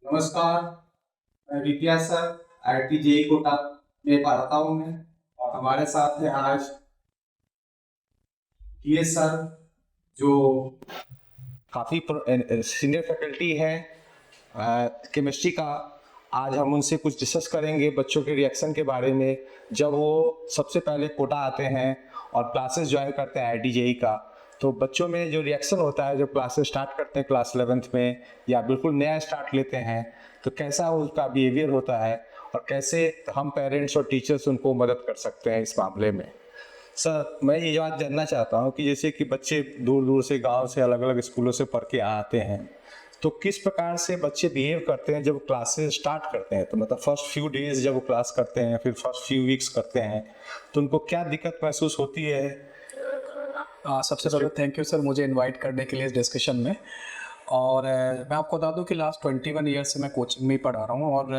नमस्कार। मैं विद्या sir IIT JEE Kota में पढ़ता हूँ मैं। और हमारे साथ है आज टीएस सर, जो काफ़ी सीनियर फैकल्टी है केमिस्ट्री का। आज हम उनसे कुछ डिस्कस करेंगे बच्चों के रिएक्शन के बारे में, जब वो सबसे पहले कोटा आते हैं और क्लासेस ज्वाइन करते हैं आईआईटी जेई का। तो बच्चों में जो रिएक्शन होता है जब क्लासेस स्टार्ट करते हैं क्लास 11th में, या बिल्कुल नया स्टार्ट लेते हैं, तो कैसा उनका बिहेवियर होता है और कैसे हम पेरेंट्स और टीचर्स उनको मदद कर सकते हैं इस मामले में। सर, मैं ये बात जानना चाहता हूँ कि जैसे कि बच्चे दूर दूर से, गांव से, अलग अलग स्कूलों से पढ़ के आते हैं, तो किस प्रकार से बच्चे बिहेव करते हैं जब क्लासेस स्टार्ट करते हैं। तो मतलब फर्स्ट फ्यू डेज जब वो क्लास करते हैं, फिर फर्स्ट फ्यू वीक्स करते हैं, तो उनको क्या दिक्कत महसूस होती है। सबसे पहले थैंक यू सर मुझे इनवाइट करने के लिए इस डिस्कशन में। और मैं आपको बता दूं कि लास्ट 21 ईयर्स से मैं कोचिंग में ही पढ़ा रहा हूं और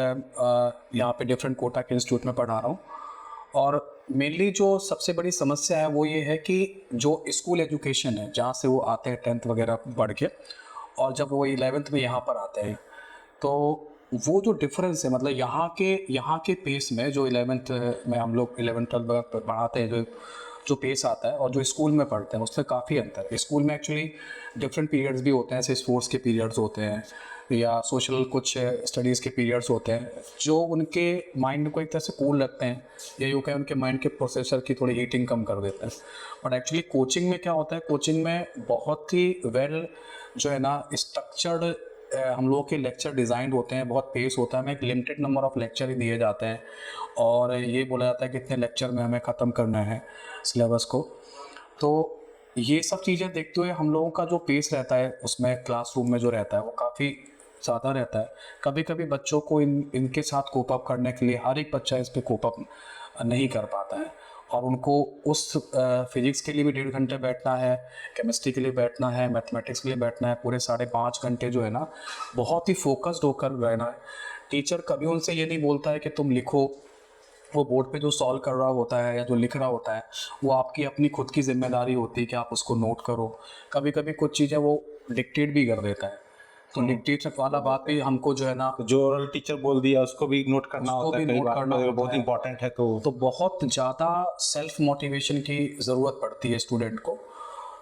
यहाँ पे डिफरेंट कोटा के इंस्टीट्यूट में पढ़ा रहा हूं। और मेनली जो सबसे बड़ी समस्या है वो ये है कि जो स्कूल एजुकेशन है, जहाँ से वो आते हैं 10th वगैरह पढ़ के, और जब वो 11th में यहाँ पर आते हैं, तो वो जो डिफरेंस है, मतलब यहाँ के पेस में जो 11th में हम लोग 11th 12th पढ़ाते हैं, जो जो पेस आता है और जो स्कूल में पढ़ते हैं उससे काफ़ी अंतर है। स्कूल में एक्चुअली डिफरेंट पीरियड्स भी होते हैं, जैसे स्पोर्ट्स के पीरियड्स होते हैं या सोशल कुछ स्टडीज़ के पीरियड्स होते हैं, जो उनके माइंड को एक तरह से कूल रखते हैं, या यूँ कहें उनके माइंड के प्रोसेसर की थोड़ी हीटिंग कम कर देते हैं। बट एक्चुअली कोचिंग में क्या होता है, कोचिंग में बहुत ही वेल जो है ना स्ट्रक्चर्ड हम लोगों के लेक्चर डिज़ाइंड होते हैं, बहुत पेस होता है, हमें एक लिमिटेड नंबर ऑफ लेक्चर ही दिए जाते हैं और ये बोला जाता है कि इतने लेक्चर में हमें ख़त्म करना है सिलेबस को। तो ये सब चीज़ें देखते हुए हम लोगों का जो पेस रहता है उसमें क्लासरूम में जो रहता है वो काफ़ी ज़्यादा रहता है। कभी कभी बच्चों को इनके साथ कोप अप करने के लिए हर एक बच्चा इस पर कोप अप नहीं कर पाता है, और उनको उस फिजिक्स के लिए भी 1.5 घंटे बैठना है, केमिस्ट्री के लिए बैठना है, मैथमेटिक्स के लिए बैठना है, पूरे 5.5 घंटे जो है ना बहुत ही फोकस्ड होकर रहना है। टीचर कभी उनसे ये नहीं बोलता है कि तुम लिखो, वो बोर्ड पे जो सॉल्व कर रहा होता है या जो लिख रहा होता है वो आपकी अपनी खुद की जिम्मेदारी होती है कि आप उसको नोट करो। कभी कभी कुछ चीज़ें वो डिक्टेट भी कर देता है, तो डिक्टेट वाला बात भी हमको जो है ना, तो जो ओरल टीचर बोल दिया उसको भी नोट करना उसको होता है, भी कई नोट बार करना अगर होता बहुत है। इंपॉर्टेंट है तो बहुत ज़्यादा सेल्फ मोटिवेशन की ज़रूरत पड़ती है स्टूडेंट को,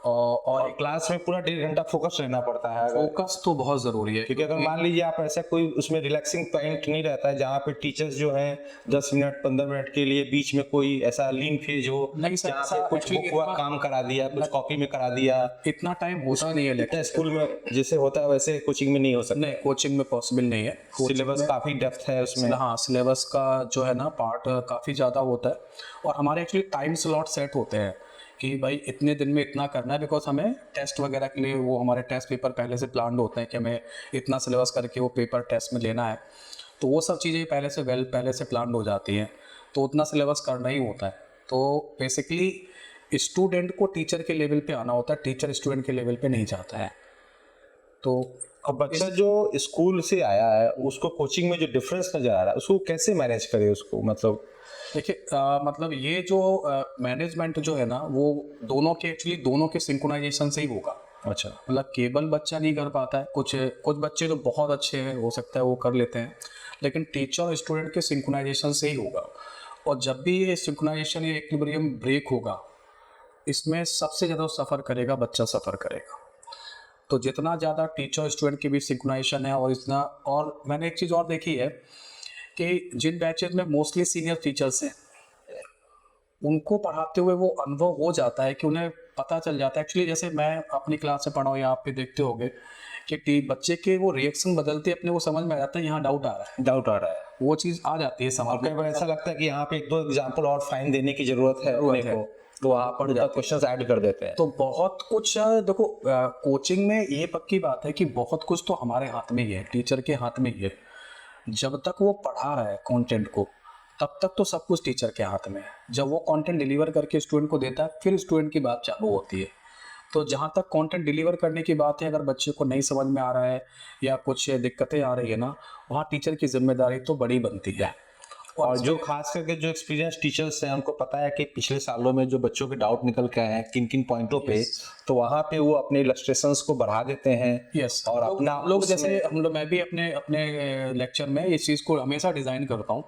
और क्लास में पूरा 1.5 घंटा फोकस रहना पड़ता है। अगर फोकस तो बहुत ज़रूरी है, क्योंकि अगर मान लीजिए आप ऐसा कोई उसमें रिलैक्सिंग पॉइंट नहीं रहता है जहाँ पे टीचर्स जो हैं 10 मिनट 15 मिनट के लिए बीच में कोई ऐसा लीन फेज हो नहीं सर, जहाँ ऐसा पे कुछ एक्चुअली बुक वर्क काम करा दिया, कुछ कॉपी में करा दिया, इतना टाइम होता नहीं है इतना लेक्चर। स्कूल में जैसे होता है वैसे कोचिंग में नहीं हो सकता। नहीं, कोचिंग में पॉसिबल नहीं है। सिलेबस काफी डेप्थ है उसमें। हाँ, सिलेबस का जो है ना पार्ट काफ़ी ज़्यादा होता है, और हमारे एक्चुअली टाइम स्लॉट सेट होते हैं कि भाई इतने दिन में इतना करना है, बिकॉज हमें टेस्ट वगैरह के लिए वो हमारे टेस्ट पेपर पहले से प्लान होते हैं कि हमें इतना सिलेबस करके वो पेपर टेस्ट में लेना है। तो वो सब चीज़ें पहले से प्लान हो जाती हैं, तो उतना सिलेबस करना ही होता है। तो बेसिकली स्टूडेंट को टीचर के लेवल पे आना होता है, टीचर स्टूडेंट के लेवल पे नहीं जाता है। तो अब बच्चा जो स्कूल से आया है उसको कोचिंग में जो डिफरेंस नजर आ रहा है उसको कैसे मैनेज करे उसको, मतलब देखिए, मतलब ये जो मैनेजमेंट जो है ना वो दोनों के एक्चुअली दोनों के सिंक्रोनाइजेशन से ही होगा। अच्छा। मतलब केवल बच्चा नहीं कर पाता है, कुछ कुछ बच्चे तो बहुत अच्छे हैं, हो सकता है वो कर लेते हैं, लेकिन टीचर और स्टूडेंट के सिंक्रोनाइजेशन से ही होगा। और जब भी ये सिंक्रोनाइजेशन या इक्विलिब्रियम ब्रेक होगा, इसमें सबसे ज़्यादा सफ़र करेगा बच्चा, सफ़र करेगा। तो जितना ज़्यादा टीचर स्टूडेंट के बीच सिंक्रोनाइजेशन है, और इतना, और मैंने एक चीज़ और देखी है कि जिन बैचेज में मोस्टली सीनियर टीचर्स हैं उनको पढ़ाते हुए वो अनुभव हो जाता है कि उन्हें पता चल जाता है। एक्चुअली जैसे मैं अपनी क्लास में पढ़ा हूँ या आप भी देखते होंगे कि बच्चे के वो रिएक्शन बदलते अपने वो समझ में आ जाता है, यहाँ डाउट आ रहा है, डाउट आ रहा है। वो चीज़ आ जाती है समझ और कई में। बार ऐसा लगता है कि यहाँ पे एक दो एग्जांपल और फाइन देने की जरूरत है अपने को, तो वहाँ आप क्वेश्चंस ऐड कर देते हैं। तो बहुत कुछ देखो, कोचिंग में ये पक्की बात है कि बहुत कुछ तो हमारे हाथ में ही है, टीचर के हाथ में ही है। जब तक वो पढ़ा रहा है कंटेंट को, तब तक तो सब कुछ टीचर के हाथ में है। जब वो कंटेंट डिलीवर करके स्टूडेंट को देता है, फिर स्टूडेंट की बात चालू होती है। तो जहाँ तक कंटेंट डिलीवर करने की बात है, अगर बच्चे को नहीं समझ में आ रहा है या कुछ दिक्कतें आ रही है ना, वहाँ टीचर की जिम्मेदारी तो बड़ी बनती है। और जो खास करके जो एक्सपीरियंस टीचर्स हैं उनको पता है कि पिछले सालों में जो बच्चों के डाउट निकल के आए हैं किन किन पॉइंटों पे, तो वहाँ पे वो अपने इलस्ट्रेशंस को बढ़ा देते हैं यस और अपना लोग जैसे हम लोग, मैं भी अपने अपने लेक्चर में इस चीज़ को हमेशा डिज़ाइन करता हूँ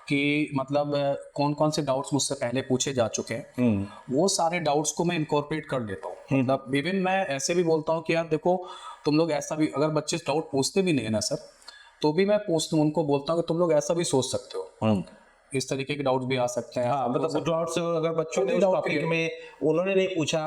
कि मतलब कौन कौन से डाउट्स मुझसे पहले पूछे जा चुके हैं, वो सारे डाउट्स को मैं इनकॉर्पोरेट कर लेता हूँ। मतलब इवन मैं ऐसे भी बोलता हूँ कि यार देखो, तुम लोग ऐसा भी, अगर बच्चे डाउट पूछते भी नहीं है ना सर, तो भी मैं पूछता हूँ, उनको बोलता हूँ कि तुम लोग ऐसा भी सोच सकते हो, इस तरीके के डाउट्स भी आ सकते हैं। हाँ, मतलब डाउट्स अगर बच्चों ने उस टॉपिक में उन्होंने नहीं पूछा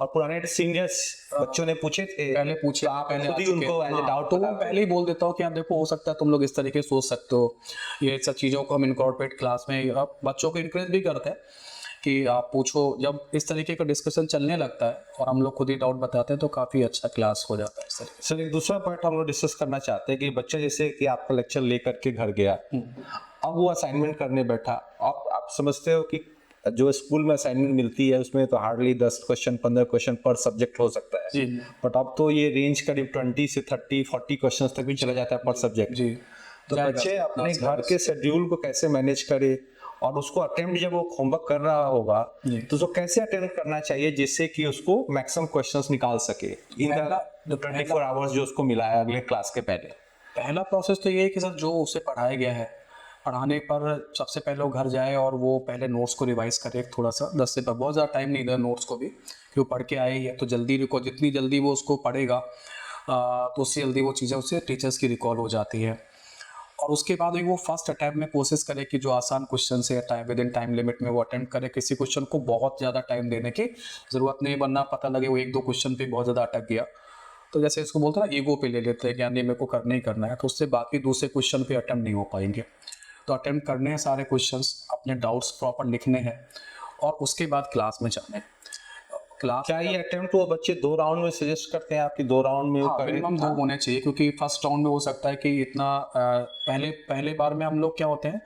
और पुराने सीनियर्स बच्चों ने पूछे थे, पहले पूछे, तो आप खुद ही उनको एज ए डाउट तो मैं पहले ही बोल देता हूँ कि यार देखो, हो सकता है तुम लोग इस तरीके से सोच सकते हो, ये सब चीज़ों को हम इनकॉर्पोरेट क्लास में, अब बच्चों को इनकरेज भी करते हैं कि आप पूछो। जब इस तरीके का डिस्कशन चलने लगता है और हम लोग खुद ही डाउट बताते हैं तो काफ़ी अच्छा क्लास हो जाता है सर। सर एक दूसरा पॉइंट हम लोग डिस्कस करना चाहते हैं कि बच्चा जैसे कि आपका लेक्चर लेकर के घर गया, अब वो असाइनमेंट करने बैठा, आप समझते हो कि जो स्कूल में असाइनमेंट मिलती है उसमें तो हार्डली 10 क्वेश्चन 15 क्वेश्चन पर सब्जेक्ट हो सकता है जी, बट अब तो ये रेंज करीब 20 से 30 40 क्वेश्चन तक भी चला जाता है पर सब्जेक्ट। जी, तो बच्चे अपने घर के शेड्यूल को कैसे मैनेज करे और उसको अटेम्प्ट जब वो होमवर्क कर रहा होगा तो उसको कैसे अटेम्प्ट करना चाहिए जिससे कि उसको मैक्सिमम क्वेश्चंस निकाल सके इन द 24 आवर्स जो उसको मिला है अगले क्लास के पहले। पहला प्रोसेस तो ये है कि सर जो उसे पढ़ाया गया है, पढ़ाने पर सबसे पहले वो घर जाए और वो पहले नोट्स को रिवाइज करे थोड़ा सा, 10 से बहुत ज़्यादा टाइम नहीं देना नोट्स को भी, कि वो पढ़ के आए है तो जल्दी रिकॉल, जितनी जल्दी वो उसको पढ़ेगा तो उससे जल्दी वो चीज़ें उससे टीचर्स की रिकॉल हो जाती है। और उसके बाद वो फर्स्ट अटैम्प्ट में कोशिश करे कि जो आसान क्वेश्चन है time with in time limit में वो अटेम्प्ट करे, किसी क्वेश्चन को बहुत ज़्यादा टाइम देने की ज़रूरत नहीं, वरना पता लगे वो 1-2 क्वेश्चन पे बहुत ज़्यादा अटक गया तो जैसे इसको बोलते हैं ना, ईगो पे ले लेते हैं कि यार नहीं, मेरे को करना ही करना है, तो उससे बाकी दूसरे क्वेश्चन पे अटेम्प्ट नहीं हो पाएंगे। तो अटेम्प्ट करने हैं सारे क्वेश्चंस, अपने डाउट्स प्रॉपर लिखने हैं और उसके बाद क्लास में जाने। क्लास क्या ये अटेम्प्ट वो बच्चे 2 राउंड में सजेस्ट करते हैं आपकी 2 राउंड में वो करें? मिनिमम 2 होने चाहिए, क्योंकि फर्स्ट राउंड में हो सकता है कि इतना पहले बार में हम लोग क्या होते हैं,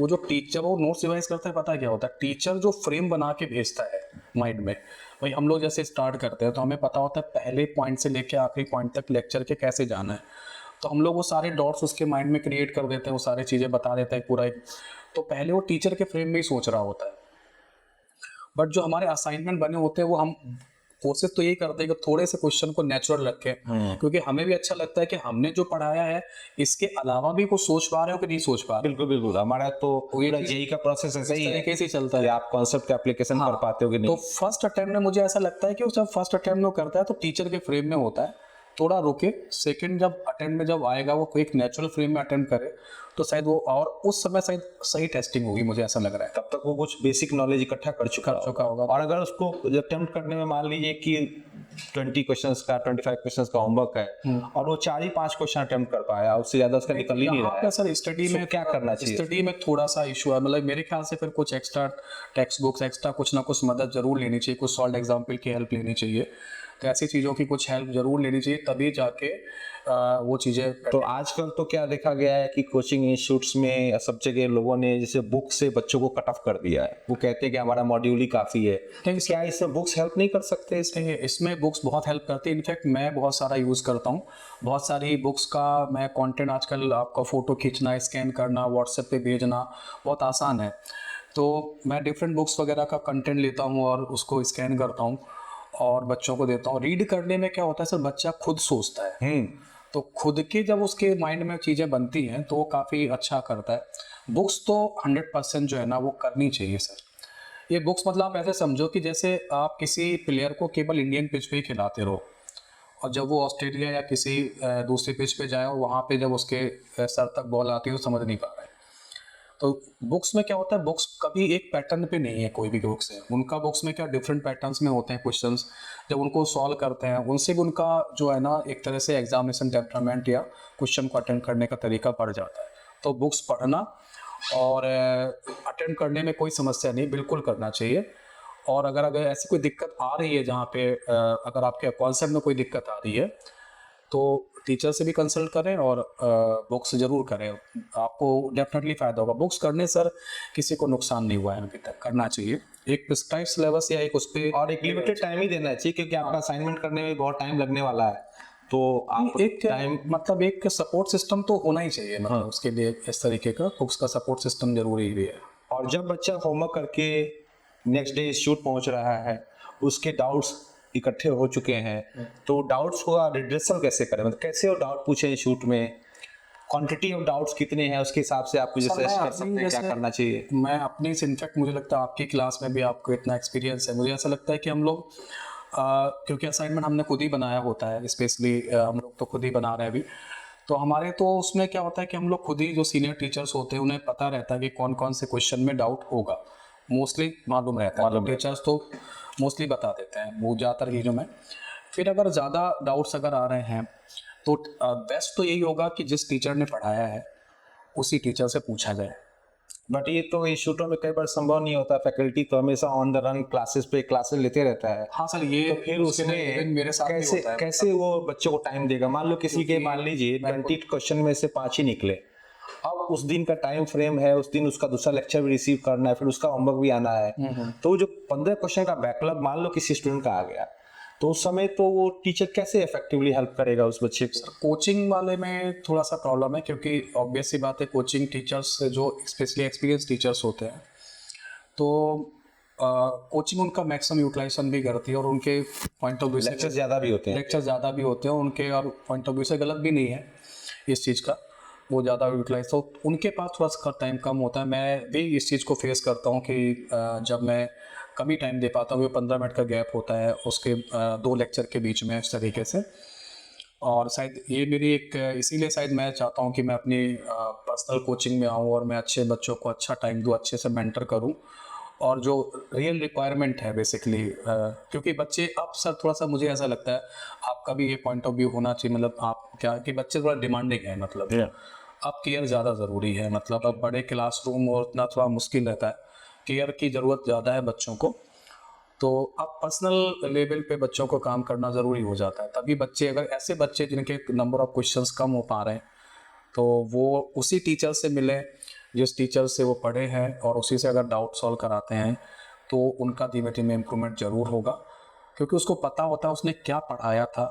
वो जो टीचर वो नोट्स रिवाइज करता है, पता है क्या होता है, टीचर जो फ्रेम बना के भेजता है माइंड में, भाई हम लोग जैसे स्टार्ट करते हैं तो हमें पता होता है पहले पॉइंट से लेकर आखिरी पॉइंट तक लेक्चर के कैसे जाना है, तो हम लोग वो सारे डॉट्स उसके माइंड में क्रिएट कर देते हैं, वो सारी चीज़ें बता देते हैं पूरा, तो पहले वो टीचर के फ्रेम में ही सोच रहा होता है। बट जो हमारे असाइनमेंट बने होते हैं वो हम कोशिश तो यही करते हैं कि थोड़े से क्वेश्चन को नेचुरल रखें, क्योंकि हमें भी अच्छा लगता है कि हमने जो पढ़ाया है इसके अलावा भी कुछ सोच पा रहे हो कि नहीं सोच पा रहे। बिल्कुल बिल्कुल, हमारा तो पूरा जेई का प्रोसेस ऐसा ही है तरीके से चलता है, आप कॉन्सेप्ट का एप्लीकेशन कर पाते हो कि नहीं। तो फर्स्ट अटेम्प्ट में मुझे ऐसा लगता है कि जब फर्स्ट अटेम्प्ट में करता है तो टीचर के फ्रेम में होता है, थोड़ा रुके, सेकंड जब अटेम्प्ट में जब आएगा वो एक नेचुरल फ्रेम में अटेम्प्ट करे तो शायद वो, और उस समय शायद सही टेस्टिंग होगी, मुझे ऐसा लग रहा है। तब तक वो कुछ बेसिक नॉलेज इकट्ठा कर चुका होगा। और अगर उसको अटेम्प्ट करने में मान लीजिए कि 20 क्वेश्चंस का 25 क्वेश्चंस का होमवर्क है और वो 4 ही 5 क्वेश्चन अटेम्प्ट कर पाया, उससे ज्यादा उसका निकल ही नहीं रहा है, सर स्टडी में क्या करना चाहिए? स्टडी में थोड़ा सा इशू है, मतलब मेरे ख्याल से फिर कुछ एक्स्ट्रा टेक्स्ट बुक्स, एक्स्ट्रा कुछ ना कुछ मदद जरूर लेनी चाहिए, कुछ सॉल्व एग्जाम्पल की हेल्प लेनी चाहिए, तो ऐसी चीज़ों की कुछ हेल्प जरूर लेनी चाहिए, तभी जाके वो चीज़ें। तो आजकल तो क्या देखा गया है कि कोचिंग इंस्टीट्यूट्स में सब जगह लोगों ने जैसे बुक से बच्चों को कट ऑफ कर दिया है, वो कहते हैं कि हमारा मॉड्यूल ही काफ़ी है, क्या इसमें बुक्स हेल्प नहीं कर सकते? इसमें बुक्स बहुत हेल्प करती है, इनफैक्ट मैं बहुत सारा यूज़ करता हूँ, बहुत सारी बुक्स का मैं कंटेंट, आजकल आपका फ़ोटो खींचना, स्कैन करना, व्हाट्सएप पे भेजना बहुत आसान है, तो मैं डिफरेंट बुक्स वगैरह का कंटेंट लेता हूँ और उसको स्कैन करता हूँ और बच्चों को देता हूँ। रीड करने में क्या होता है सर, बच्चा खुद सोचता है, तो खुद के जब उसके माइंड में चीज़ें बनती हैं तो वो काफ़ी अच्छा करता है। बुक्स तो 100% जो है ना वो करनी चाहिए सर। ये बुक्स मतलब आप ऐसे समझो कि जैसे आप किसी प्लेयर को केवल इंडियन पिच पे ही खिलाते रहो और जब वो ऑस्ट्रेलिया या किसी दूसरे पिच पे जाए और वहाँ पे जब उसके सर तक बॉल आती है तो समझ नहीं पा रहा है। तो बुक्स में क्या होता है, बुक्स कभी एक पैटर्न पे नहीं है, कोई भी बुक्स है उनका, बुक्स में क्या डिफरेंट पैटर्न्स में होते हैं क्वेश्चंस, जब उनको सॉल्व करते हैं उनसे भी उनका जो है ना एक तरह से एग्जामिनेशन टेम्परामेंट या क्वेश्चन को अटेंड करने का तरीका बढ़ जाता है। तो बुक्स पढ़ना और अटेंड करने में कोई समस्या नहीं, बिल्कुल करना चाहिए। और अगर ऐसी कोई दिक्कत आ रही है जहाँ पे अगर आपके कॉन्सेप्ट में कोई दिक्कत आ रही है तो टीचर से भी कंसल्ट करें और बुक्स जरूर करें, आपको डेफिनेटली फ़ायदा होगा। बुक्स करने सर किसी को नुकसान नहीं हुआ है अभी तक, करना चाहिए एक प्रिस्क्राइब्ड सिलेबस या एक उस पर, और एक लिमिटेड टाइम ही देना चाहिए क्योंकि आपका असाइनमेंट करने में बहुत टाइम लगने वाला है, तो आप एक टाइम मतलब एक सपोर्ट सिस्टम तो होना ही चाहिए, मतलब उसके लिए इस तरीके का बुक्स का सपोर्ट सिस्टम जरूरी भी है। और जब बच्चा होमवर्क करके नेक्स्ट डे इंस्टीट्यूट पहुंच रहा है, उसके डाउट्स इकट्ठे हो चुके हैं, तो डाउट्स को रिड्रेसल कैसे करें, मतलब कैसे वो डाउट पूछे इंस्टीट्यूट में, क्वांटिटी ऑफ डाउट्स कितने हैं उसके हिसाब से आपको जैसे कर सकते हैं क्या करना चाहिए। मैं अपनी इनफैक्ट मुझे लगता है आपकी क्लास में भी आपको इतना एक्सपीरियंस है, मुझे ऐसा लगता है कि हम लोग क्योंकि असाइनमेंट हमने खुद ही बनाया होता है, स्पेशली हम लोग तो खुद ही बना रहे हैं अभी, तो हमारे तो उसमें क्या होता है कि हम लोग खुद ही जो सीनियर टीचर्स होते हैं उन्हें पता रहता है कि कौन कौन से क्वेश्चन में डाउट होगा, मोस्टली मालूम रहता है, टीचर्स तो मोस्टली बता देते हैं वो ज़्यादातर चीज़ों में। फिर अगर ज़्यादा डाउट्स अगर आ रहे हैं तो बेस्ट तो यही होगा कि जिस टीचर ने पढ़ाया है उसी टीचर से पूछा जाए। बट ये तो इंस्टीट्यूटों में कई बार संभव नहीं होता, फैकल्टी तो हमेशा ऑन द रन क्लासेस लेते रहता है। हाँ सर, ये तो फिर उसमें मेरे साथ भी कैसे होता है। कैसे वो बच्चों को टाइम देगा, मान लो किसी के मान लीजिए 20 क्वेश्चन में से 5 ही निकले, अब उस दिन का टाइम फ्रेम है, उस दिन उसका दूसरा लेक्चर भी रिसीव करना है, फिर उसका होमवर्क भी आना है, तो जो 15 क्वेश्चन का बैकलॉग मान लो किसी स्टूडेंट का आ गया, तो उस समय तो वो टीचर कैसे इफेक्टिवली हेल्प करेगा उस बच्चे को। कोचिंग वाले में थोड़ा सा प्रॉब्लम है, क्योंकि ऑब्वियस सी बात है कोचिंग टीचर्स जो स्पेशली एक्सपीरियंस टीचर्स होते हैं तो कोचिंग उनका मैक्सिमम यूटिलाइजेशन भी करती है और उनके पॉइंट ऑफ व्यू से लेक्चर ज्यादा भी होते हैं, लेक्चर ज़्यादा भी होते हैं उनके, और पॉइंट ऑफ व्यू से गलत भी नहीं है इस चीज़ का, वो ज़्यादा यूटिलाइज, तो उनके पास थोड़ा सा टाइम कम होता है। मैं भी इस चीज़ को फेस करता हूँ कि जब मैं कम ही टाइम दे पाता हूँ, 15 मिनट का गैप होता है उसके 2 लेक्चर के बीच में इस तरीके से, और शायद ये मेरी एक इसीलिए शायद मैं चाहता हूँ कि मैं अपनी पर्सनल कोचिंग में आऊँ और मैं अच्छे बच्चों को अच्छा टाइम दूँ, अच्छे से मेंटर करूँ, और जो रियल रिक्वायरमेंट है बेसिकली, क्योंकि बच्चे अब सर थोड़ा सा मुझे ऐसा लगता है आपका भी ये पॉइंट ऑफ व्यू होना चाहिए, मतलब आप क्या कि बच्चे थोड़ा डिमांडिंग है, मतलब अब केयर ज़्यादा ज़रूरी है, मतलब अब बड़े क्लासरूम और उतना थोड़ा मुश्किल रहता है, केयर की ज़रूरत ज़्यादा है बच्चों को, तो अब पर्सनल लेवल पे बच्चों को काम करना ज़रूरी हो जाता है, तभी बच्चे, अगर ऐसे बच्चे जिनके नंबर ऑफ क्वेश्चंस कम हो पा रहे हैं तो वो उसी टीचर से मिलें जिस टीचर से वो पढ़े हैं, और उसी से अगर डाउट सॉल्व कराते हैं तो उनका धीमे धीमे इम्प्रूवमेंट ज़रूर होगा, क्योंकि उसको पता होता है उसने क्या पढ़ाया था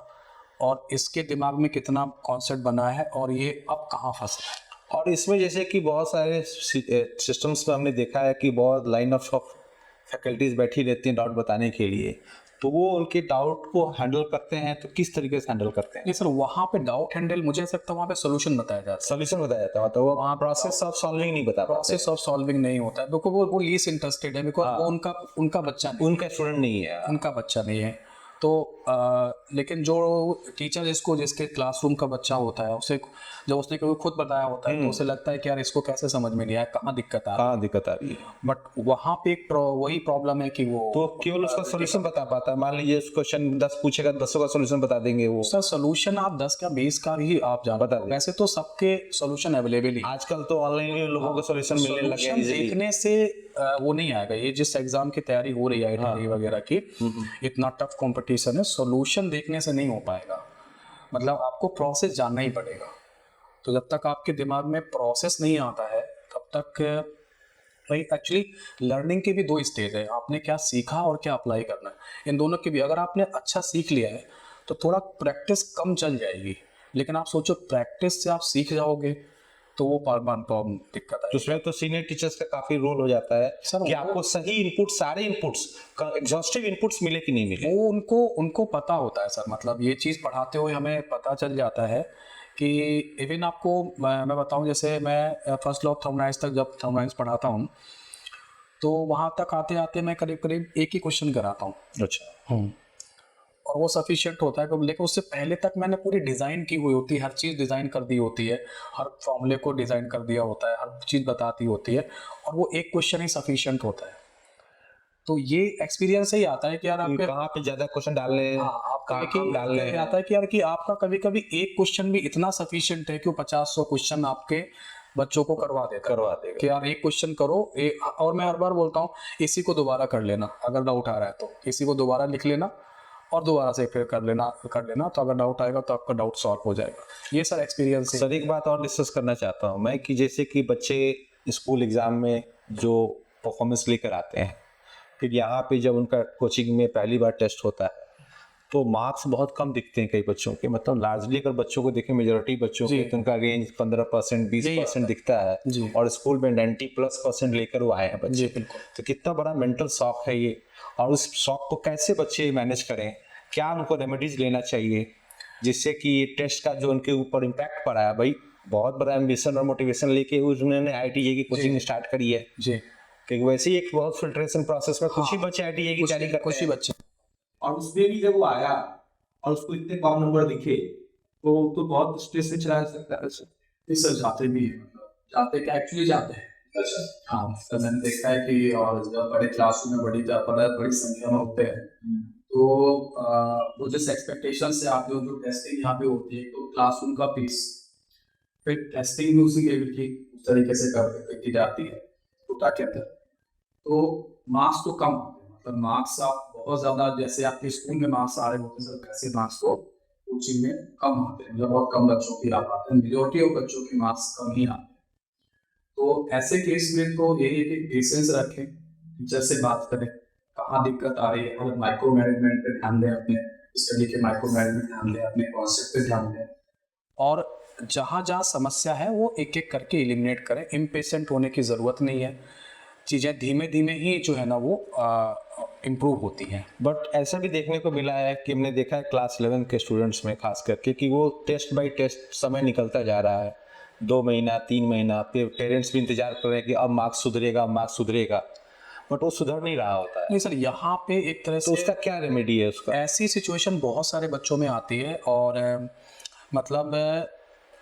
और इसके दिमाग में कितना कॉन्सेप्ट बना है और ये अब कहाँ फंस रहा है। और इसमें जैसे कि बहुत सारे सिस्टम्स में हमने देखा है कि बहुत लाइन ऑफ फैकल्टीज बैठी रहती हैं डाउट बताने के लिए, तो वो उनके डाउट को हैंडल करते हैं, तो किस तरीके से हैंडल करते हैं। नहीं सर, वहाँ पे डाउट हैंडल मुझे ऐसा लगता है वहाँ पे सोल्यूशन बताया जाता है, सोल्यूशन बताया जाता है, तो वो वहाँ प्रोसेस ऑफ सॉल्विंग नहीं बता पाते, प्रोसेस ऑफ सॉल्विंग नहीं होता है, बिकॉज वो लीस्ट इंटरेस्टेड है, बिकॉज वो उनका बच्चा नहीं, उनका स्टूडेंट नहीं है। उनका बच्चा नहीं है, तो लेकिन जो टीचर जिसको जिसके क्लासरूम का बच्चा होता है उसे जब उसने कभी खुद बताया होता है तो उसे लगता है कि यार इसको कैसे समझ में नहीं आया, कहाँ दिक्कत आ रही हाँ दिक्कत आ रही है, है, बट वहाँ पे एक वही प्रॉब्लम है कि वो तो केवल उसका सोल्यूशन बता पाता है। मान लीजिए क्वेश्चन 10 पूछेगा, 10 का सोल्यूशन बता देंगे वो। सर सोल्यूशन आप 10 का 20 का भी आप जानते बता हो, दें। वैसे तो सबके सोल्यूशन अवेलेबल ही आजकल तो ऑनलाइन लोगों को सोल्यूशन मिलने लगे सोल्यूशन हैं easily। देखने से वो नहीं आएगा, ये जिस एग्जाम की तैयारी हो रही है IIT वगैरह की, इतना टफ कंपटीशन है, सोल्यूशन देखने से नहीं हो पाएगा, मतलब आपको प्रोसेस जानना ही पड़ेगा, तो जब तक आपके दिमाग में प्रोसेस नहीं आता है तब तक भाई, एक्चुअली लर्निंग के भी 2 स्टेज है, आपने क्या सीखा और क्या अप्लाई करना है, इन दोनों के भी अगर आपने अच्छा सीख लिया है तो थोड़ा प्रैक्टिस कम चल जाएगी, लेकिन आप सोचो प्रैक्टिस से आप सीख जाओगे तो वो प्रॉब्लम दिक्कत तो है। उसमें तो सीनियर टीचर्स का काफी रोल हो जाता है सर, कि आपको सही इनपुट, सारे इनपुट्स का एग्जॉस्टिव इनपुट्स मिले कि नहीं मिले। वो उनको पता होता है सर, मतलब ये चीज़ पढ़ाते हुए हमें पता चल जाता है कि इवन आपको मैं बताऊं, जैसे मैं फर्स्ट लॉ ऑफ थर्मोडायनेमिक्स तक जब थर्मोडायनेमिक्स पढ़ाता हूँ तो वहाँ तक आते आते मैं करीब करीब एक ही क्वेश्चन कराता हूँ, अच्छा, और वो सफिशिएंट होता है, लेकिन उससे पहले तक मैंने पूरी डिज़ाइन की हुई होती है, हर चीज़ डिज़ाइन कर दी होती है, हर फॉर्मूले को डिज़ाइन कर दिया होता है, हर चीज़ बताती होती है, और वो एक क्वेश्चन ही सफिशिएंट होता है, तो ये एक्सपीरियंस से ही आता है कि यार आपके कहाँ पे ज्यादा क्वेश्चन डालने हैं, आपका कहाँ डालने हैं। आता है कि यार कि आपका कभी कभी एक क्वेश्चन भी इतना सफिशिएंट है कि वो 50-100 क्वेश्चन आपके बच्चों को करवा देगा कि यार एक क्वेश्चन करो, और मैं हर बार बोलता हूँ इसी को दोबारा कर लेना, अगर डाउट आ रहा है तो इसी को दोबारा लिख लेना और दोबारा से फिर कर लेना, तो अगर डाउट आएगा तो आपका डाउट सॉल्व हो जाएगा। ये सर एक्सपीरियंस है। सर एक बात और डिस्कस करना चाहता हूँ मैं कि जैसे कि बच्चे स्कूल एग्जाम में जो परफॉर्मेंस लेकर आते हैं, फिर यहाँ पे जब उनका कोचिंग में पहली बार टेस्ट होता है तो मार्क्स बहुत कम दिखते हैं कई बच्चों के, मतलब लार्जली अगर बच्चों को देखें मेजोरिटी बच्चों के तो उनका रेंज 15% 20% दिखता है जी। और स्कूल में 90+% लेकर वो आए हैं जी बच्चे। बिल्कुल। तो कितना बड़ा मेंटल शॉक है ये, और उस शॉक को कैसे बच्चे मैनेज करें, क्या उनको रेमेडीज लेना चाहिए जिससे कि टेस्ट का जो उनके ऊपर इम्पैक्ट पड़ा है, भाई बहुत बड़ा एम्बिशन और मोटिवेशन लेके उन्होंने IITA की कोचिंग स्टार्ट करी है, जी क्योंकि वैसे ही एक बहुत फिल्ट्रेशन प्रोसेस में कुछ ही बच्चे IITA की तैयारी करते कुछ ही हैं, बच्चे। और उसमें भी जब वो आया और उसको इतने कम नंबर दिखे तो बहुत स्ट्रेस से चला सकता है सर। नहीं सर, जाते भी हैं, मतलब जाते क्या एक्चुअली जाते हैं। अच्छा हाँ, तो मैंने देखा है कि और जब बड़े क्लासरूम में बड़ी संख्या में होते हैं तो वो जिस एक्सपेक्टेशन से आप जो टेस्टिंग यहाँ पे होती है, तो क्लासरूम का पीस फिर टेस्टिंग भी उसी लेवल की उस तरीके से की जाती है कोटा के अंदर, तो मार्क्स तो कम होते हैं, मतलब मार्क्स आप बहुत ज़्यादा जैसे आपके स्कूल में मार्क्स आ रहे होते हैं सर, वैसे मार्क्स तो कोचिंग में कम आते हैं, मतलब बहुत कम बच्चों की आ पाते हैं, मेजोरिटी ऑफ बच्चों के मार्क्स कम ही आते हैं। तो ऐसे केस में तो यही है कि पेशेंस रखें, टीचर से बात करें कहाँ दिक्कत आ रही है, और माइक्रो मैनेजमेंट पे ध्यान दें, अपने स्टडी के माइक्रो मैनेजमेंट ध्यान दें, अपने कॉन्सेप्ट पे ध्यान दें, और जहाँ जहाँ समस्या है वो एक एक करके एलिमिनेट करें। इम्पेशेंट होने की ज़रूरत नहीं है, चीज़ें धीमे धीमे ही जो है ना वो इम्प्रूव होती हैं। बट ऐसा भी देखने को मिला है कि हमने देखा है क्लास 11 के स्टूडेंट्स में खास करके कि वो टेस्ट बाय टेस्ट समय निकलता जा रहा है, 2 महीना 3 महीना, फिर पेरेंट्स भी इंतजार कर रहे हैं कि अब मार्क्स सुधरेगा, बट वो सुधर नहीं रहा होता है। नहीं सर, यहाँ पे एक तरह तो से उसका क्या रेमेडी है उसका? ऐसी सिचुएशन बहुत सारे बच्चों में आती है, और मतलब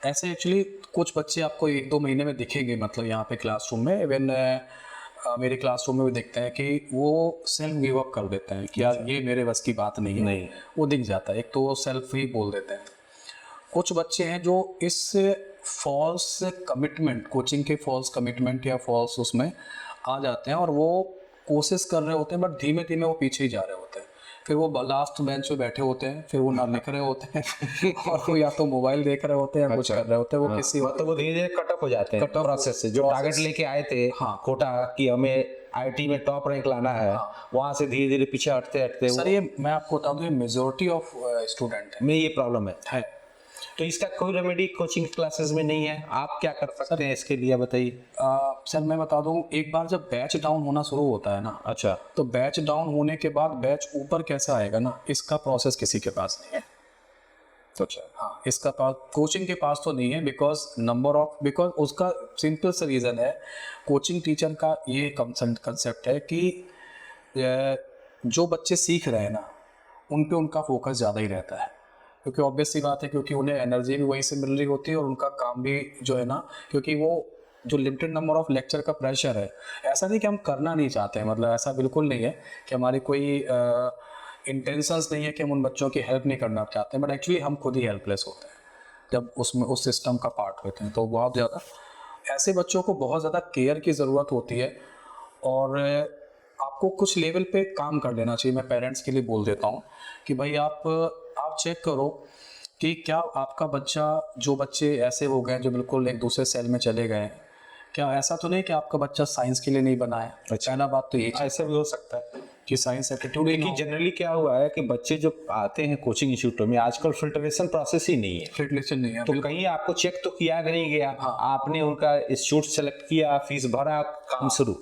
ऐसे एक्चुअली कुछ बच्चे आपको 1-2 महीने में दिखेंगे, मतलब यहाँ पे क्लासरूम में, इवन मेरे क्लासरूम में भी देखते हैं कि वो सेल्फ गिव अप कर देते हैं कि यार ये मेरे बस की बात नहीं है, नहीं। वो दिख जाता है, एक तो वो सेल्फ ही बोल देते हैं। कुछ बच्चे हैं जो इस फॉल्स कमिटमेंट, कोचिंग के फॉल्स कमिटमेंट या फॉल्स उसमें आ जाते हैं, और वो कोशिश कर रहे होते हैं बट धीमे धीमे वो पीछे ही जा रहे होते हैं, फिर वो लास्ट बेंच पे बैठे होते हैं, फिर वो ना लिख रहे होते हैं और वो या तो मोबाइल देख रहे होते हैं या कुछ कर रहे होते हैं, वो किसी मतलब वो धीरे धीरे कटअप हो जाते हैं प्रोसेस से, जो टारगेट लेके आए थे कोटा कि हमें IIT में टॉप रैंक लाना है, वहाँ से धीरे धीरे पीछे हटते सर ये मैं आपको बता दूं, मेजोरिटी ऑफ स्टूडेंट में ये प्रॉब्लम है। है। तो इसका कोई रेमेडी कोचिंग क्लासेस में नहीं है, आप क्या कर सकते हैं इसके लिए बताइए? सर मैं बता दूं, एक बार जब बैच डाउन होना शुरू होता है ना, अच्छा, तो बैच डाउन होने के बाद बैच ऊपर कैसे आएगा ना, इसका प्रोसेस किसी के पास नहीं है। तो हाँ, इसका पास कोचिंग के पास तो नहीं है, बिकॉज उसका सिंपल सा रीज़न है, कोचिंग टीचर का ये कंसेप्ट है कि जो बच्चे सीख रहे हैं ना उन पे उनका फोकस ज़्यादा ही रहता है, क्योंकि ऑब्वियस सी बात है, क्योंकि उन्हें एनर्जी भी वहीं से मिल रही होती है और उनका काम भी जो है ना, क्योंकि वो जो लिमिटेड नंबर ऑफ लेक्चर का प्रेशर है, ऐसा नहीं कि हम करना नहीं चाहते हैं, मतलब ऐसा बिल्कुल नहीं है कि हमारी कोई इंटेंशंस नहीं है कि हम उन बच्चों की हेल्प नहीं करना चाहते हैं, बट एक्चुअली हम खुद ही हेल्पलेस होते हैं जब उसमें उस सिस्टम का पार्ट होते हैं। तो बहुत ज़्यादा ऐसे बच्चों को बहुत ज़्यादा केयर की ज़रूरत होती है, और आपको कुछ लेवल पे काम कर लेना चाहिए। मैं पेरेंट्स के लिए बोल देता हूँ कि भाई आप चेक करो कि क्या आपका बच्चा, जो बच्चे ऐसे हो गए जो बिल्कुल एक दूसरे सेल में चले गए हैं, क्या ऐसा तो नहीं कि आपका बच्चा साइंस के लिए नहीं बना है? पहला बात तो ये ऐसा भी हो सकता है कि साइंस एप्टीट्यूड, लेकिन जनरली क्या हुआ है कि बच्चे जो आते हैं कोचिंग इंस्टीट्यूट में, आजकल फिल्ट्रेशन प्रोसेस ही नहीं है, फिल्ट्रेशन नहीं है, तो कहीं आपको चेक तो किया नहीं गया, आपने उनका इंस्टीट्यूट सेलेक्ट किया, फीस भरा, काम शुरू।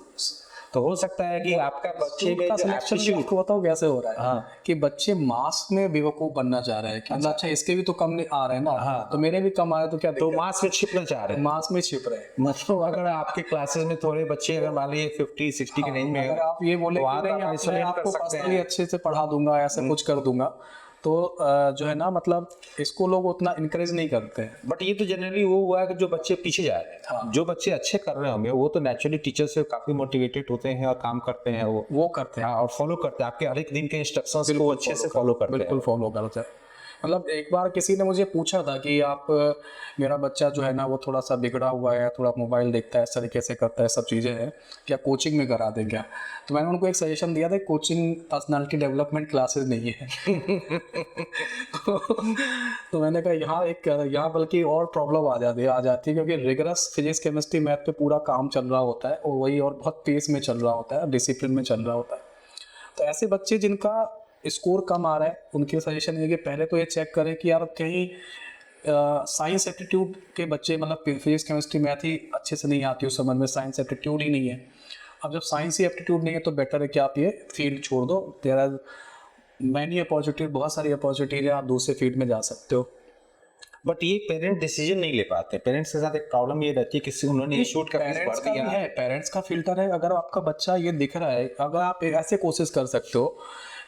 तो हो सकता है कि आपका बच्चे में का जो सिलेक्शन भी aptitude- आपको बताओ कैसे हो रहा है, हाँ। कि बच्चे मास में बेवकूफ बनना चाह रहे हैं कि अच्छा इसके भी तो कम नहीं आ रहे हैं ना, तो मेरे भी कम आए तो क्या तो मास में छिपना चाह रहे हैं, मास में छिप रहे हैं। मतलब अगर आपके क्लासेस में थोड़े बच्चे अगर मान लीजिए 50-60 के रेंज में अगर आप ये बोले तो कि आप नहीं, मैं isolate कर आपको सकते पर्सनली हैं। अच्छे से पढ़ा दूंगा, ऐसा कुछ कर दूंगा, तो जो है ना, मतलब इसको लोग उतना इनकरेज नहीं करते हैं। बट ये तो जनरली वो हुआ है कि जो बच्चे पीछे जा रहे हैं, जो बच्चे अच्छे कर रहे होंगे वो तो नेचुरली टीचर से काफी मोटिवेटेड होते हैं और काम करते हैं, वो करते हैं, और फॉलो करते हैं आपके हर एक दिन के इंस्ट्रक्शंस को अच्छे से फॉलो करते हैं। बिल्कुल फॉलो करते हैं। मतलब एक बार किसी ने मुझे पूछा था कि आप, मेरा बच्चा जो है ना वो थोड़ा सा बिगड़ा हुआ है, थोड़ा मोबाइल देखता है, इस तरीके से करता है, सब चीज़ें हैं, क्या कोचिंग में करा दें क्या? तो मैंने उनको एक सजेशन दिया था, कोचिंग पर्सनालिटी डेवलपमेंट क्लासेस नहीं है। तो मैंने कहा यहाँ बल्कि और प्रॉब्लम आ जाती है, क्योंकि रिगरस फिजिक्स केमिस्ट्री मैथ पे पूरा काम चल रहा होता है, और वही और बहुत पेस में चल रहा होता है, डिसिप्लिन में चल रहा होता है। तो ऐसे बच्चे जिनका स्कोर कम आ रहा है, उनके सजेशन ये है कि पहले तो ये चेक करें कि यार कहीं साइंस एप्टीट्यूड के बच्चे, मतलब फिजिक्स केमिस्ट्री मैथ ही अच्छे से नहीं आती उस समझ में, साइंस एप्टीट्यूड ही नहीं है। अब जब साइंस ही एप्टीट्यूड नहीं है तो बेटर है कि आप ये फील्ड छोड़ दो। देयर आर मैनी अपॉर्चुनिटी, बहुत सारी अपॉर्चुनिटी है, आप दूसरे फील्ड में जा सकते हो। बट ये पेरेंट डिसीजन नहीं ले पाते। पेरेंट्स के साथ एक प्रॉब्लम ये रहती है कि उन्होंने शूट का फीस पेरेंट्स भर का दिया भी है, पेरेंट्स का फिल्टर है। अगर आपका बच्चा ये दिख रहा है, अगर आप ऐसे कोशिश कर सकते हो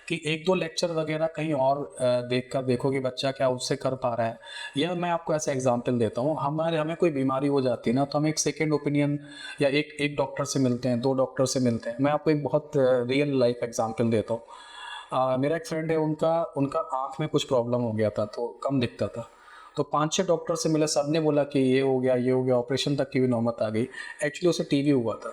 कि एक दो लेक्चर वगैरह कहीं और देख कर देखो कि बच्चा क्या उससे कर पा रहा है। या मैं आपको ऐसा एग्जांपल देता हूँ, हमें कोई बीमारी हो जाती है ना, तो हम एक सेकेंड ओपिनियन या एक डॉक्टर से मिलते हैं, 2 डॉक्टर से मिलते हैं। मैं आपको एक बहुत रियल लाइफ एग्जाम्पल देता हूँ। मेरा एक फ्रेंड है, उनका आँख में कुछ प्रॉब्लम हो गया था, तो कम दिखता था। तो 5-6 डॉक्टर से मिला, सब ने बोला कि ये हो गया, ऑपरेशन तक की भी नौबत आ गई। एक्चुअली उसे टीबी हुआ था।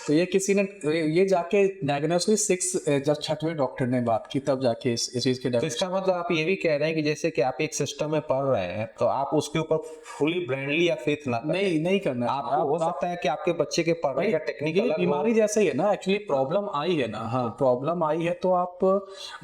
तो ये किसी ने ये जाके डायग्नोस हुई 6वें डॉक्टर ने बात की, तब जाके इस चीज़ के तो इसका मतलब आप ये भी कह रहे हैं कि जैसे कि आप एक सिस्टम में पढ़ रहे हैं तो आप उसके ऊपर फुली ब्लाइंडली या फेथ ना करें। नहीं करना। आपको हो सकता है कि आपके बच्चे के पढ़ने का टेक्निक अलग हो। बीमारी जैसे ही है ना, एक्चुअली प्रॉब्लम आई है ना, हाँ, प्रॉब्लम आई है तो आप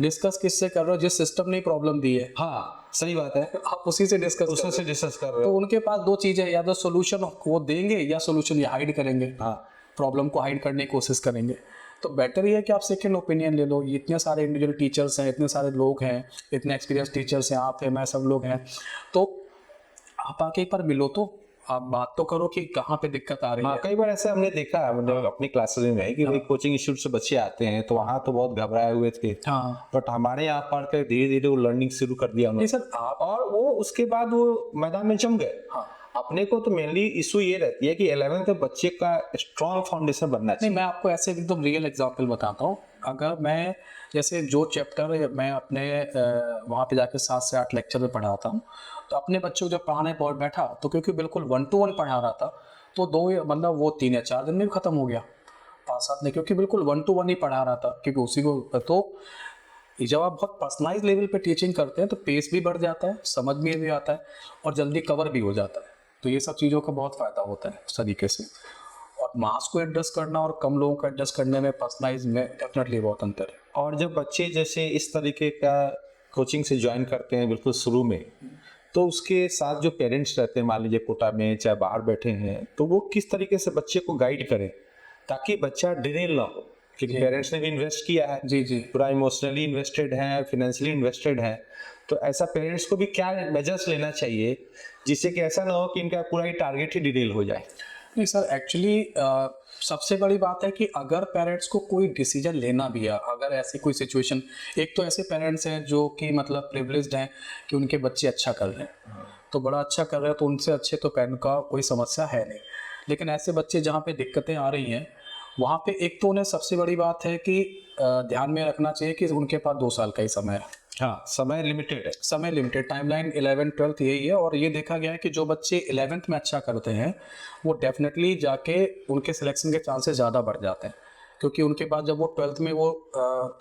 डिस्कस किससे कर रहे हो? जिस सिस्टम ने प्रॉब्लम दी है, हाँ सही बात है, आप उसी से डिस्कस कर रहे तो हो। उनके पास 2 चीजें, या तो सोल्यूशन वो देंगे या सोल्यूशन ये हाइड करेंगे। हाँ, प्रॉब्लम को हाइड करने की कोशिश करेंगे। तो बेटर ये है कि आप सेकंड ओपिनियन ले लो। इतने सारे इंडिविजुअल टीचर्स हैं, इतने सारे लोग हैं, इतने एक्सपीरियंस टीचर्स हैं, आप हैं, मैं, सब लोग हैं, तो आप आके एक बार मिलो, तो आप बात तो करो कि कहाँ पे दिक्कत आ रही हाँ, है। कई बार ऐसा हमने देखा है, मतलब अपनी क्लासेस में कि भाई कोचिंग इंस्टीट्यूट से बच्चे आते हैं तो वहाँ तो बहुत घबराए हुए थे, हाँ, बट हमारे यहाँ पढ़ कर धीरे धीरे वो लर्निंग शुरू कर दिया नहीं उन्होंने, सर आप, और वो उसके बाद वो मैदान में जम गए। हाँ, अपने को तो मेनली इशू ये रहती है कि 11th में बच्चे का स्ट्रॉन्ग फाउंडेशन बनना नहीं, चाहिए। मैं आपको ऐसे एकदम रियल एग्जांपल बताता हूँ। अगर मैं जैसे जो चैप्टर मैं अपने वहाँ पे जाके 7 से 8 लेक्चर में पढ़ाता हूँ, तो अपने बच्चों को जब पढ़ाने पर बैठा तो क्योंकि बिल्कुल 1-to-1 पढ़ा रहा था, तो 2 मतलब वो 3 या 4 दिन में भी खत्म हो गया 5-7 ने, क्योंकि बिल्कुल 1-to-1 ही पढ़ा रहा था, क्योंकि उसी को तो जब आप बहुत पर्सनलाइज लेवल पे टीचिंग करते हैं तो पेस भी बढ़ जाता है, समझ में भी आता है और जल्दी कवर भी हो जाता है। तो ये सब चीज़ों का बहुत फ़ायदा होता है इस तरीके से। और मास को एडजस्ट करना और कम लोगों को एडजस्ट करने में, पर्सनलाइज में डेफिनेटली बहुत अंतर है। और जब बच्चे जैसे इस तरीके का कोचिंग से ज्वाइन करते हैं बिल्कुल शुरू में, तो उसके साथ जो पेरेंट्स रहते हैं, मान लीजिए कोटा में चाहे बाहर बैठे हैं, तो वो किस तरीके से बच्चे को गाइड करें ताकि बच्चा डिरेल ना हो, क्योंकि पेरेंट्स ने भी इन्वेस्ट किया है, जी, पूरा इमोशनली इन्वेस्टेड है, फाइनेंशियली इन्वेस्टेड है। तो ऐसा पेरेंट्स को भी क्या मेजर्स लेना चाहिए जिससे कि ऐसा ना हो कि इनका पूरा ही टारगेट ही डिरेल हो जाए? नहीं सर, एक्चुअली सबसे बड़ी बात है कि अगर पेरेंट्स को कोई डिसीजन लेना भी है, अगर ऐसी कोई सिचुएशन, एक तो ऐसे पेरेंट्स हैं जो कि मतलब प्रिविलेज्ड हैं कि उनके बच्चे अच्छा कर रहे हैं, तो बड़ा अच्छा कर रहे हैं, तो उनसे अच्छे तो पेरेंट का कोई समस्या है नहीं। लेकिन ऐसे बच्चे जहाँ पे दिक्कतें आ रही हैं, वहाँ पे एक तो उन्हें सबसे बड़ी बात है कि ध्यान में रखना चाहिए कि उनके पास 2 साल का ही समय है। हाँ, समय लिमिटेड है, समय लिमिटेड, टाइमलाइन 11th-12th यही है। और ये देखा गया है कि जो बच्चे 11th में अच्छा करते हैं वो डेफिनेटली जाके उनके सिलेक्शन के चांसेस ज़्यादा बढ़ जाते हैं, क्योंकि उनके बाद जब वो 12th में वो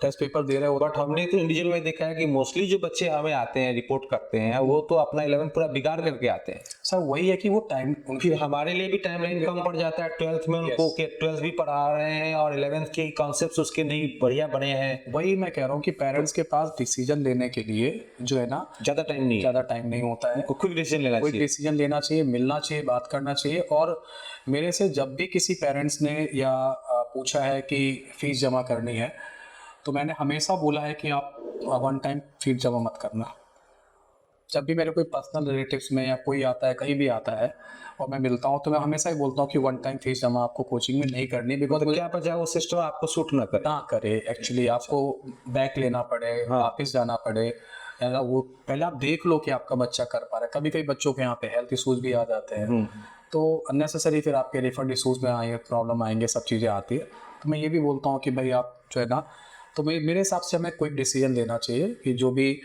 टेस्ट पेपर दे रहे हो। बट हमने तो इंडिविजुअल में देखा है कि मोस्टली जो बच्चे हमें आते हैं रिपोर्ट करते हैं वो तो अपना 11 पूरा बिगाड़ करके आते हैं। सर वही है कि वो टाइम फिर हमारे लिए भी टाइमलाइन कम पड़ जाता है 12th में उनको, कि 12th भी पढ़ा रहे हैं और 11th के कॉन्सेप्ट्स उसके नहीं बढ़िया बने हैं। वही मैं कह रहा हूँ कि पेरेंट्स के पास डिसीजन लेने के लिए जो है ना, ज़्यादा टाइम नहीं होता है। क्विक डिसीजन लेना कोई चाहिए, डिसीजन लेना चाहिए, मिलना चाहिए, बात करना चाहिए। और मेरे से जब भी किसी पेरेंट्स ने या पूछा है कि फीस जमा करनी है, तो मैंने हमेशा बोला है कि आप 1 टाइम फीस जमा मत करना। जब भी मेरे कोई पर्सनल रिलेटिव्स में या कोई आता है, कहीं भी आता है और मैं मिलता हूँ, तो मैं हमेशा ही बोलता हूँ कि 1 टाइम फीस जमा आपको कोचिंग में नहीं करनी, बिकॉज क्या पता वो सिस्टम आपको सूट ना करे। ना करे, एक्चुअली आपको बैक लेना पड़े, वापस जाना पड़े, या वो पहले आप देख लो कि आपका बच्चा कर पा रहा है। कभी कभी बच्चों के यहाँ पे हेल्थ इशूज भी आ जाते हैं, तो अननेसेसरी फिर आपके रिफंड इशूज में आएंगे, प्रॉब्लम आएंगे, सब चीज़ें आती है। तो मैं ये भी बोलता हूँ कि भाई आप जो है ना, तो मेरे हिसाब से हमें क्विक डिसीजन लेना चाहिए कि जो भी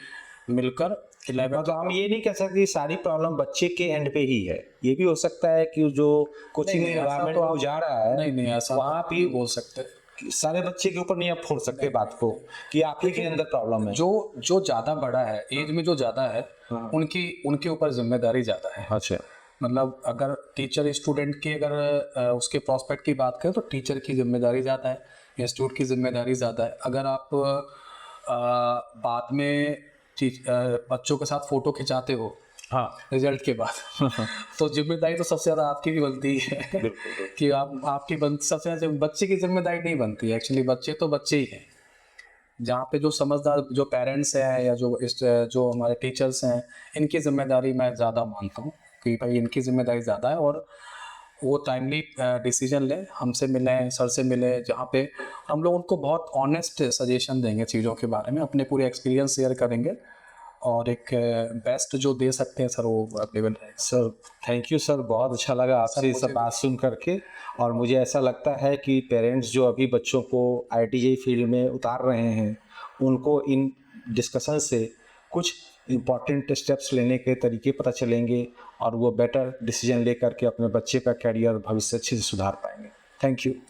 मिलकर 11। मतलब हम ये नहीं कह सकते कि सारी प्रॉब्लम बच्चे के एंड पे ही है, ये भी हो सकता है कि जो कोचिंग एनवायरनमेंट में जा रहा है नहीं ऐसा वहाँ भी बोल सकते हैं। सारे बच्चे के ऊपर नहीं आप फोड़ सकते बात को कि आप ही के अंदर प्रॉब्लम है। जो ज़्यादा बड़ा है, एज में जो ज़्यादा है, उनके ऊपर जिम्मेदारी ज़्यादा है। अच्छा, मतलब अगर टीचर स्टूडेंट की अगर उसके प्रॉस्पेक्ट की बात करें तो टीचर की जिम्मेदारी ज़्यादा है, इंस्टीट्यूट की जिम्मेदारी ज़्यादा है। अगर आप बाद में बच्चों के साथ फ़ोटो खिंचाते हो हाँ रिजल्ट के बाद तो जिम्मेदारी तो सबसे ज़्यादा आपकी भी बनती है कि सबसे ज़्यादा बच्चे की जिम्मेदारी नहीं बनती है। एक्चुअली बच्चे तो बच्चे ही हैं। जहाँ पे जो समझदार जो पेरेंट्स हैं या जो हमारे टीचर्स हैं, इनकी जिम्मेदारी मैं ज़्यादा मानता हूँ कि भाई इनकी जिम्मेदारी ज़्यादा है और वो टाइमली डिसीजन लें, हमसे मिलें, सर से मिलें, जहाँ पे हम लोग उनको बहुत ऑनेस्ट सजेशन देंगे चीज़ों के बारे में, अपने पूरे एक्सपीरियंस शेयर करेंगे और एक बेस्ट जो दे सकते हैं सर वो अवेलेबल है। सर थैंक यू सर, बहुत अच्छा लगा आपसे ये सब बात सुन करके। और मुझे ऐसा लगता है कि पेरेंट्स जो अभी बच्चों को IITJEE फील्ड में उतार रहे हैं, उनको इन डिस्कशन से कुछ इम्पॉर्टेंट स्टेप्स लेने के तरीके पता चलेंगे और वो बेटर डिसीजन ले करके अपने बच्चे का कैरियर भविष्य अच्छे से सुधार पाएंगे। Thank you.